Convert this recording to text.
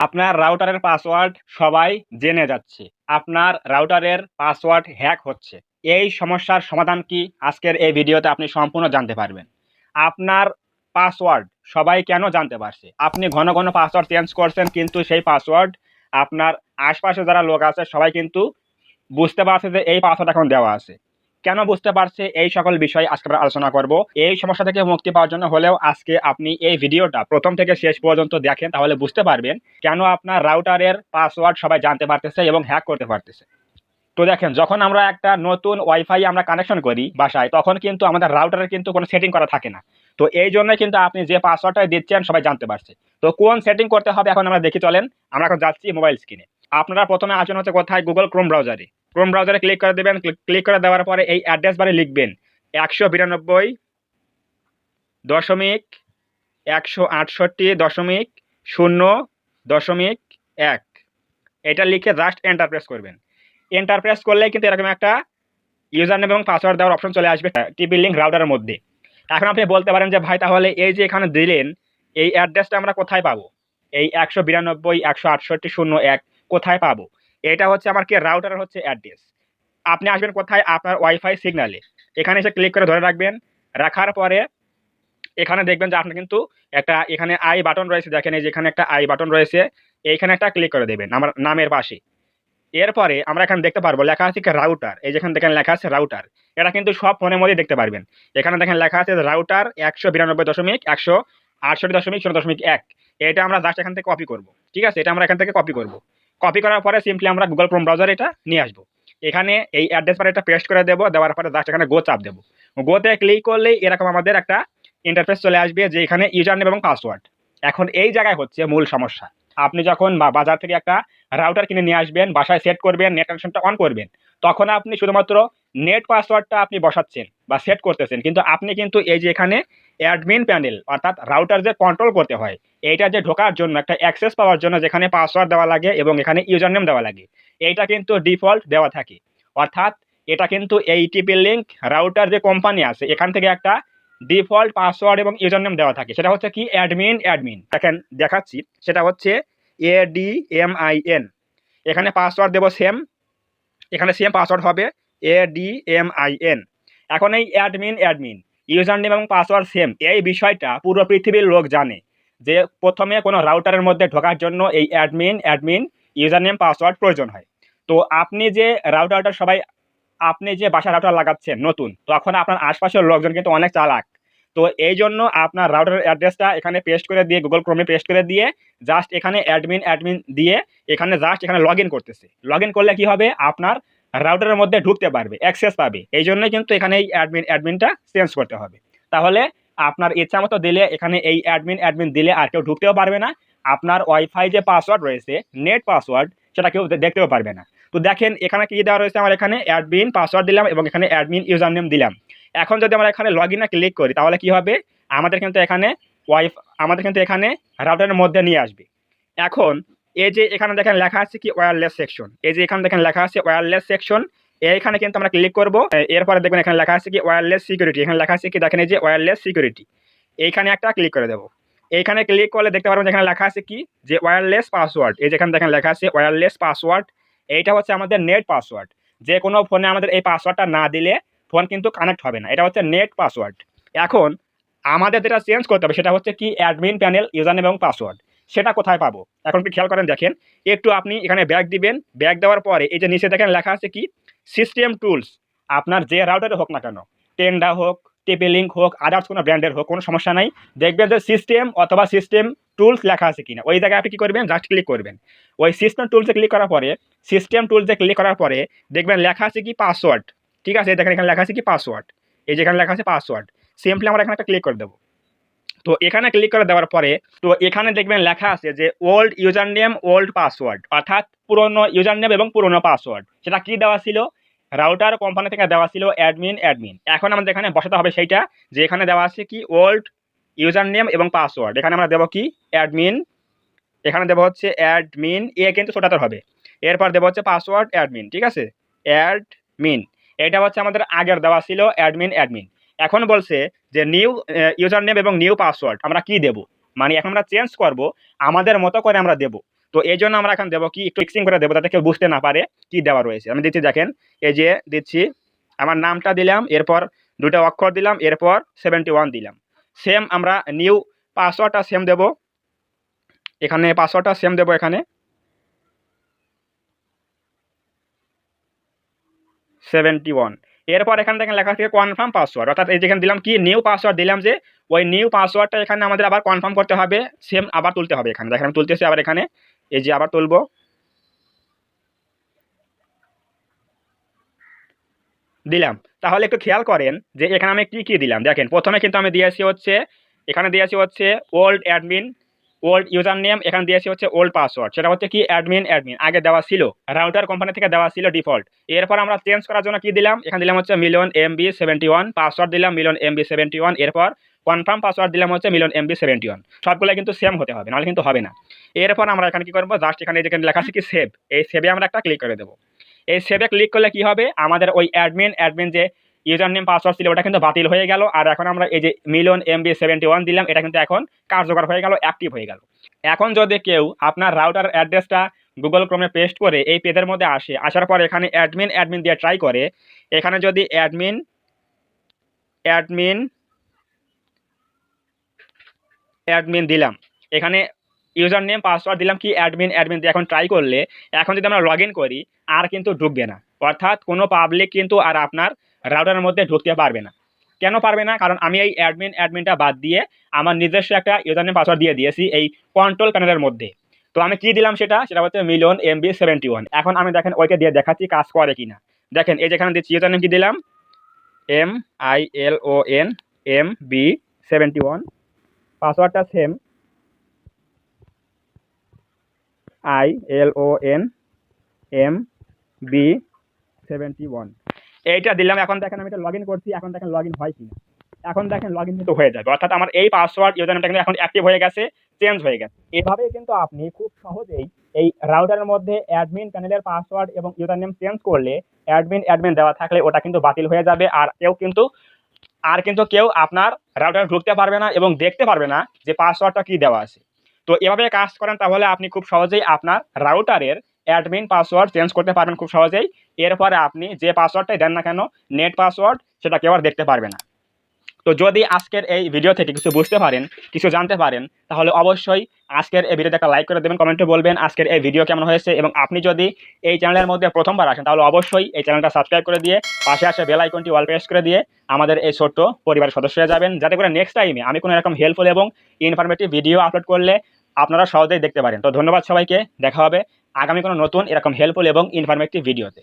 আপনার রাউটারের পাসওয়ার্ড সবাই জেনে যাচ্ছে। আপনার রাউটারের পাসওয়ার্ড হ্যাক হচ্ছে। এই সমস্যার সমাধান কি আজকের এই ভিডিওতে আপনি সম্পূর্ণ জানতে পারবেন। আপনার পাসওয়ার্ড সবাই কেন জানতে পারছে? আপনি ঘন ঘন পাসওয়ার্ড চেঞ্জ করছেন, কিন্তু সেই পাসওয়ার্ড আপনার আশপাশে যারা লোক আছে সবাই কিন্তু বুঝতে পারছে যে এই পাসওয়ার্ড এখন দেওয়া আছে। কেন বুঝতে পারছে? এই সকল বিষয় আজকে আমরা আলোচনা করব। এই সমস্যা থেকে মুক্তি পাওয়ার জন্য হলেও আজকে আপনি এই ভিডিওটা প্রথম থেকে শেষ পর্যন্ত দেখেন, তাহলে বুঝতে পারবেন কেন আপনার রাউটারের পাসওয়ার্ড সবাই জানতে পারতেছে এবং হ্যাক করতে পারতেছে। তো দেখেন, যখন আমরা একটা নতুন ওয়াইফাই আমরা কানেকশন করি বাসায়, তখন কিন্তু আমাদের রাউটারের কিন্তু কোনো সেটিং করা থাকে না। তো এই জন্য কিন্তু আপনি যে পাসওয়ার্ডটা দিচ্ছেন সবাই জানতে পারছে। তো কোন সেটিং করতে হবে এখন আমরা দেখি, চলেন। আমরা এখন যাচ্ছি মোবাইল স্ক্রিনে। আপনারা প্রথমে আসবেন হচ্ছে কোথায়? গুগল ক্রোম ব্রাউজারে। ক্রোম ব্রাউজারে ক্লিক করে দেবেন। ক্লিক করে দেওয়ার পরে এই অ্যাড্রেস বারে লিখবেন 192.168.0.1। এটা লিখে জাস্ট এন্টার প্রেস করবেন। এন্টার প্রেস করলে কিন্তু এরকম একটা ইউজার নেম এবং পাসওয়ার্ড দেওয়ার অপশন চলে আসবে টিপি লিঙ্ক রাউটারের মধ্যে। এখন আপনি বলতে পারেন যে ভাই, তাহলে এই যে এখানে দিলেন এই অ্যাড্রেসটা আমরা কোথায় পাবো? এই 192.168.0.1 কোথায় পাবো? এটা হচ্ছে আমার কি রাউটারের হচ্ছে অ্যাড্রেস। আপনি আসবেন কোথায়? আপনার ওয়াইফাই সিগন্যালে। এখানে এসে ক্লিক করে ধরে রাখবেন। রাখার পরে এখানে দেখবেন যে আপনার কিন্তু একটা এখানে আই বাটন রয়েছে। দেখেন, এই যে এখানে একটা আই বাটন রয়েছে, এইখানে একটা ক্লিক করে দেবেন আমার নামের পাশে। এরপরে আমরা এখানে দেখতে পারবো লেখা আছে কি রাউটার। এই যেখানে দেখেন লেখা আছে রাউটার। এটা কিন্তু সব ফোনের মধ্যেই দেখতে পারবেন। এখানে দেখেন লেখা আছে রাউটার 192.168.0.1। এটা আমরা জাস্ট এখান থেকে কপি করব। ঠিক আছে, এটা আমরা এখান থেকে কপি করব। কপি করার পরে সিম্পলি আমরা গুগল ক্রোম ব্রাউজারে এটা নিয়ে আসবো। এখানে এই অ্যাড্রেস বারে এটা পেস্ট করে দেবো। দেওয়ার পরে জাস্ট এখানে গো চাপ দেবো। গোতে ক্লিক করলেই এরকম আমাদের একটা ইন্টারফেস চলে আসবে, যে এখানে ইউজার নেম এবং পাসওয়ার্ড। এখন এই জায়গায় হচ্ছে মূল সমস্যা। আপনি যখন বাজার থেকে একটা রাউটার কিনে নিয়ে আসবেন, বাসায় সেট করবেন, নেট কানেকশনটা অন করবেন, তখন আপনি শুধুমাত্র নেট পাসওয়ার্ডটা আপনি বসাচ্ছেন বা সেট করতেছেন, কিন্তু আপনি কিন্তু এই যে এখানে অ্যাডমিন প্যানেল অর্থাৎ রাউটার যে কন্ট্রোল করতে হয়, এইটা যে ঢোকার জন্য একটা অ্যাক্সেস পাওয়ার জন্য যেখানে পাসওয়ার্ড দেওয়া লাগে এবং এখানে ইউজার নেম দেওয়া লাগে, এইটা কিন্তু ডিফল্ট দেওয়া থাকে। অর্থাৎ এটা কিন্তু এই টিপি লিঙ্ক রাউটার যে কোম্পানি আছে এখান থেকে একটা ডিফল্ট পাসওয়ার্ড এবং ইউজার নেম দেওয়া থাকে। সেটা হচ্ছে কি অ্যাডমিন। দেখেন দেখাচ্ছি, সেটা হচ্ছে ADMIN। এখানে পাসওয়ার্ড দেবো সেম, এখানে সেম পাসওয়ার্ড হবে ADMIN। এখন এই অ্যাডমিন ইউজার নেম এবং পাসওয়ার্ড সেম, এই বিষয়টা পুরো পৃথিবীর লোক জানে যে প্রথমে কোনো রাউটারের মধ্যে ঢোকার জন্য এই অ্যাডমিন ইউজার নেম পাসওয়ার্ড প্রয়োজন হয়। তো আপনি যে রাউটারটা সবাই আপনি যে বাসা রাউটার লাগাচ্ছেন নতুন, তখন আপনার আশপাশের লোকজন কিন্তু অনেক চালাক। তো এই জন্য আপনার রাউটারের অ্যাড্রেসটা এখানে পেস্ট করে দিয়ে গুগল ক্রোমে পেস্ট করে দিয়ে জাস্ট এখানে অ্যাডমিন দিয়ে এখানে জাস্ট এখানে লগ ইন করতেছে। লগ ইন করলে কি হবে? আপনার রাউটারের মধ্যে ঢুকতে পারবে, অ্যাক্সেস পাবে। এই জন্যই কিন্তু এখানে এই অ্যাডমিনটা চেঞ্জ করতে হবে। তাহলে আপনার ইচ্ছা মতো দিলে এখানে এই অ্যাডমিন দিলে আর কেউ ঢুকতেও পারবে না। আপনার ওয়াইফাই যে পাসওয়ার্ড রয়েছে, নেট পাসওয়ার্ড, সেটা কেউ দেখতেও পারবে না। তো দেখেন এখানে কি দেওয়া রয়েছে, আমার এখানে অ্যাডমিন পাসওয়ার্ড দিলাম এবং এখানে অ্যাডমিন ইউজার নেম দিলাম। এখন যদি আমরা এখানে লগ ইনে ক্লিক করি, তাহলে কি হবে? আমাদের কিন্তু এখানে রাউটারের মধ্যে নিয়ে আসবে। এখন এই যে এখানে দেখেন লেখা আছে কি ওয়্যারলেস সেকশন, এই যে এখানে দেখেন লেখা আছে ওয়্যারলেস সেকশন, এইখানে কিন্তু আমরা ক্লিক করব। এরপরে দেখবেন এখানে লেখা আছে কি ওয়্যারলেস সিকিউরিটি। এখানে লেখা আছে কি দেখেন, এই যে ওয়্যারলেস সিকিউরিটি, এইখানে একটা ক্লিক করে দেবো। এইখানে ক্লিক করলে দেখতে পারবেন এখানে লেখা আছে কি যে ওয়্যারলেস পাসওয়ার্ড। এই যেখানে দেখেন লেখা আছে ওয়্যারলেস পাসওয়ার্ড। এইটা হচ্ছে আমাদের নেট পাসওয়ার্ড। যে কোনো ফোনে আমাদের এই পাসওয়ার্ডটা না দিলে ফোন কিন্তু কানেক্ট হবে না। এটা হচ্ছে নেট পাসওয়ার্ড। এখন আমাদের যেটা চেঞ্জ করতে হবে সেটা হচ্ছে কি অ্যাডমিন প্যানেল ইউজার নেম এবং পাসওয়ার্ড। সেটা কোথায় পাবো? এখন কি খেয়াল করেন, দেখেন একটু আপনি এখানে ব্যাক দিবেন। ব্যাক দেওয়ার পরে এই যে নিচে দেখেন লেখা আছে কি সিস্টেম টুলস। আপনার যে রাউটারে হোক না কেন, টেন্ডা হোক, টিপি লিঙ্ক হোক, আদার্স কোনো ব্র্যান্ডের হোক, কোনো সমস্যা নাই। দেখবেন যে সিস্টেম অথবা সিস্টেম টুলস লেখা আছে কিনা, ওই জায়গায় আপনি কি করবেন, জাস্ট ক্লিক করবেন। ওই সিস্টেম টুলসে ক্লিক করার পরে দেখবেন লেখা আছে কি পাসওয়ার্ড। ঠিক আছে, দেখেন এখানে লেখা আছে কি পাসওয়ার্ড। এই যেখানে লেখা আছে পাসওয়ার্ড, সিম্পলি আমরা এখানে একটা ক্লিক করে দেবো। তো এখানে ক্লিক করে দেওয়ার পরে তো এখানে দেখবেন লেখা আছে যে old user name old password, অর্থাৎ পুরনো ইউজার নেম এবং পুরনো পাসওয়ার্ড। সেটা কি দেওয়া ছিল? রাউটার কোম্পানি থেকে দেওয়া ছিল অ্যাডমিন। এখন আমাদের এখানে বসাতে হবে সেইটা, যে এখানে দেওয়া আছে কি ওল্ড ইউজার নেম এবং পাসওয়ার্ড। এখানে আমরা দেবো কি অ্যাডমিন, এখানে দেবো হচ্ছে অ্যাডমিন, কিন্তু ছোটাতে হবে। এরপর দেবো হচ্ছে পাসওয়ার্ড অ্যাডমিন। ঠিক আছে, অ্যাডমিন, এটা হচ্ছে আমাদের আগের দেওয়া ছিল অ্যাডমিন। এখন বলছে যে নিউ ইউজার নেম এবং নিউ পাসওয়ার্ড আমরা কি দেব, মানে এখন আমরা চেঞ্জ করব, আমাদের মতো করে আমরা দেব। তো এই জন্য আমরা এখন দেবো কি, একটু মিক্সিং করে দেবো যাতে কেউ বুঝতে না পারে কি দেওয়া রয়েছে। আমি দিচ্ছি, দেখেন এই যে দিচ্ছি, আমার নামটা দিলাম, এরপর দুটো অক্ষর দিলাম, এরপর 71 দিলাম। সেম আমরা নিউ পাসওয়ার্ডটা সেম দেব, এখানে পাসওয়ার্ডটা সেম দেব, এখানে 71। এরপর এখানে দেখেন লেখা আছে কনফার্ম পাসওয়ার্ড, অর্থাৎ এই যেখানে দিলাম কি নিউ পাসওয়ার্ড দিলাম, যে ওই নিউ পাসওয়ার্ডটা এখানে আমাদের আবার কনফার্ম করতে হবে, সেম আবার তুলতে হবে। এখানে দেখেন আমি তুলতেছি আবার, এখানে এই যে আবার তুলবো, দিলাম। তাহলে একটু খেয়াল করেন যে এখানে আমি কি দিলাম। দেখেন প্রথমে কিন্তু আমি দিয়েছি হচ্ছে, এখানে দিয়েছি হচ্ছে old admin, old user name, এখানে দিয়েছি হচ্ছে ওল্ড পাসওয়ার্ড, সেটা হচ্ছে কি অ্যাডমিন আগে দেওয়া ছিল, রাউটার কোম্পানি থেকে দেওয়া ছিল ডিফল্ট। এরপর আমরা চেঞ্জ করার জন্য কি দিলাম, এখানে দিলাম হচ্ছে $1,000,000 পাসওয়ার্ড দিলাম $1,000,000, এরপর কনফার্ম পাসওয়ার্ড দিলাম হচ্ছে $1,000,000। সবগুলো কিন্তু সেম হতে হবে, নাহলে কিন্তু হবে না। এরপর আমরা এখানে কি করবো, জাস্ট এখানে যেখানে লেখা আছে কি সেভ, এই সেভে আমরা একটা ক্লিক করে দেবো। এই সেভে ক্লিক করলে কি হবে, আমাদের ওই অ্যাডমিন যে ইউজার নেম পাসওয়ার্ড ছিল ওটা কিন্তু বাতিল হয়ে গেল, আর এখন আমরা এই যে $1,000,000 দিলাম, এটা কিন্তু এখন কার্যকর হয়ে গেল, অ্যাক্টিভ হয়ে গেল। এখন যদি কেউ আপনার রাউটার অ্যাড্রেসটা গুগল ক্রোমে পেস্ট করে এই পেজের মধ্যে আসার পর এখানে অ্যাডমিন দিয়ে ট্রাই করে, এখানে যদি অ্যাডমিন দিলাম, এখানে ইউজার নেম পাসওয়ার্ড দিলাম কি অ্যাডমিন দিয়ে এখন ট্রাই করলে, এখন যদি আমরা লগ ইন করি আর কিন্তু ঢুকবে না, অর্থাৎ কোনো পাবলিক কিন্তু আর আপনার রাউটারের মধ্যে ঢুকতে পারবে না। কেন পারবে না, কারণ আমি এই অ্যাডমিনটা বাদ দিয়ে আমার নিজস্ব একটা ইউজার নেম পাসওয়ার্ড দিয়ে দিয়েছি এই কন্ট্রোল প্যানেলের মধ্যে। তো আমি কি দিলাম, সেটা হচ্ছে $1,000,000। এখন আমি দেখেন ওইটা দিয়ে দেখাচ্ছি কাজ করে কিনা। দেখেন এই যেখানে দিচ্ছি ইউজার নেম কি দিলাম, MILONMB71, পাসওয়ার্ডটা সেম ILONMB71, এইটা দিলাম। এখন দেখেন আমি এটা লগ ইন করছি, এখন দেখেন লগ ইন হয় কিনা। এখন দেখেন লগ ইন কিন্তু হয়ে যাবে, অর্থাৎ আমার এই পাসওয়ার্ড ইউজার নেমটা কিন্তু এখন অ্যাক্টিভ হয়ে গেছে, চেঞ্জ হয়ে গেছে। এভাবেই কিন্তু আপনি খুব সহজেই এই রাউটারের মধ্যে অ্যাডমিন প্যানেলের পাসওয়ার্ড এবং ইউজার নেম চেঞ্জ করলে অ্যাডমিন দেওয়া থাকলে ওটা কিন্তু বাতিল হয়ে যাবে, আর কেউ আপনার রাউটারে ঢুকতে পারবে না এবং দেখতে পারবে না যে পাসওয়ার্ডটা কি দেওয়া আছে। তো এভাবে কাজ করেন, তাহলে আপনি খুব সহজেই আপনার রাউটারের অ্যাডমিন পাসওয়ার্ড চেঞ্জ করতে পারবেন খুব সহজেই। এরপরে আপনি যে পাসওয়ার্ডটাই দেন না কেন, নেট পাসওয়ার্ড, সেটা কেউ আর দেখতে পারবে না। তো যদি আজকের এই ভিডিও থেকে কিছু বুঝতে পারেন, কিছু জানতে পারেন, তাহলে অবশ্যই আজকের এই ভিডিওতে একটা লাইক করে দেবেন, কমেন্টে বলবেন আজকের এই ভিডিও কেমন হয়েছে। এবং আপনি যদি এই চ্যানেলের মধ্যে প্রথমবার আসেন, তাহলে অবশ্যই এই চ্যানেলটা সাবস্ক্রাইব করে দিয়ে পাশে আসে বেল আইকনটি অল প্রেস করে দিয়ে আমাদের এই ছোট্ট পরিবারের সদস্য হয়ে যাবেন, যাতে করে নেক্সট টাইমে আমি কোনো এরকম হেল্পফুল এবং ইনফরমেটিভ ভিডিও আপলোড করলে আপনারা সহজেই দেখতে পারেন। তো ধন্যবাদ সবাইকে, দেখা হবে আগামী কোনো নতুন এরকম হেল্পফুল এবং ইনফরমেটিভ ভিডিওতে।